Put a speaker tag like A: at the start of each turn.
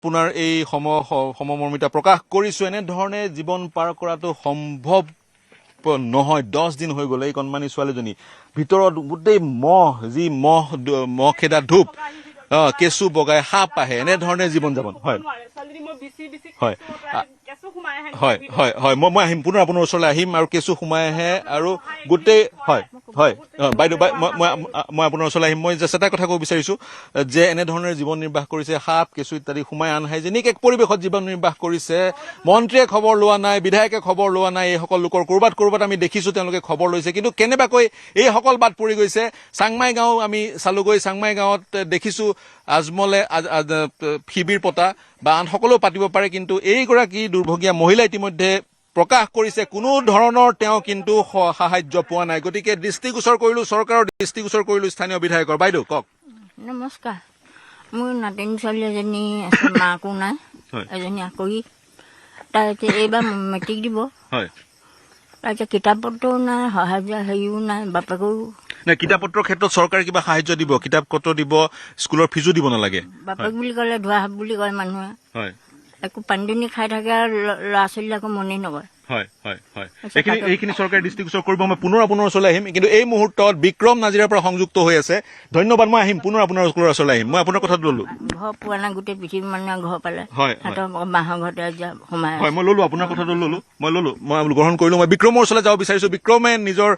A: আপোনাৰ এই সমমৰ্মিতা প্ৰকাশ কৰিছো। এনেধৰণে জীৱন পাৰ কৰাটো সম্ভৱ নহয়। 10 দিন হৈ গ'ল এই কণমানি ছোৱালীজনী ভিতৰত গোটেই মহ খেদা ধূপ কেঁচু বগাই সাপ আহে এনেধৰণে জীৱন যাপন হয় হয় হয় হয় হয় মই আহিম পুনৰ আপোনাৰ ওচৰলৈ আহিম আৰু কেঁচু সোমাই আহে আৰু গোটেই হয় হয় বাইদেউ মই আপোনাৰ ওচৰলৈ আহিম। মই জাষ্ট এটা কথা ক'ব বিচাৰিছো যে এনেধৰণে জীৱন নিৰ্বাহ কৰিছে সাপ কেঁচু ইত্যাদি সোমাই আনহাইজেনিক এক পৰিৱেশত জীৱন নিৰ্বাহ কৰিছে। মন্ত্ৰীয়ে খবৰ লোৱা নাই, বিধায়কে খবৰ লোৱা নাই। এইসকল লোকৰ ক'ৰবাত আমি দেখিছো তেওঁলোকে খবৰ লৈছে, কিন্তু কেনেবাকৈ এইসকল বাদ পৰি গৈছে। চাংমাই গাঁও আমি চালোগৈ, চাংমাই গাঁৱত দেখিছো আজমলে শিবিৰ পতা বা আন সকলেও পাতিব পাৰে, কিন্তু এইগৰাকী দুৰ্ভগীয়া মহিলা ইতিমধ্যে প্ৰকাশ কৰিছে কোনো ধৰণৰ তেওঁ কিন্তু সাহায্য পোৱা নাই। গতিকে দৃষ্টিগোচৰ কৰিলো, চৰকাৰৰ দৃষ্টিগোচৰ কৰিলো স্থানীয় বিধায়কৰ। বাইদেউ কওক।
B: নমস্কাৰ। মোৰ নাতিনী ছোৱালী এজনী আছে, মাকো নাই, এজনী আকৰি। তাই এতিয়া এইবাৰ মেট্ৰিক দিব। তাই এতিয়া কিতাপ পত্ৰও নাই, সাহায্য হেৰিও নাই, বাপেকৰো
A: নাই। কিতাপ পত্ৰৰ ক্ষেত্ৰত চৰকাৰে কিবা সাহায্য দিব, কিতাপ পত্ৰ দিব, স্কুলৰ ফিজো দিব নালাগে।
B: বাপেক বুলি ক'লে ধোৱা হাত বুলি কয় মানুহে। একো পানী দুনি খাই থাকে আৰু ল'ৰা ছোৱালী আকৌ মনেই নকৰে। এইখিনি চৰকাৰে দৃষ্টিগোচৰ কৰিব। মই পুনৰ আপোনাৰ ওচৰলৈ আহিম, কিন্তু এই মুহূৰ্তত বিক্ৰম নাজিৰাৰ পৰা সংযুক্ত হৈ আছে। ধন্যবাদ। মই আহিম পুনৰ আপোনাৰ ওচৰলৈ আহিম। মই আপোনাৰ কথাটো ললো। ঘৰ পোৱা নাই, গোটেই পৃথিৱীৰ মানুহে ঘৰ পালে। সিহঁতৰ বাঁহৰ ঘৰতে সোমাই
A: হয় মই ললো আপোনাৰ কথাটো ললো, মই গ্ৰহণ কৰিলো। মই বিক্ৰমৰ ওচৰলৈ যাব বিচাৰিছো। বিক্ৰমে নিজৰ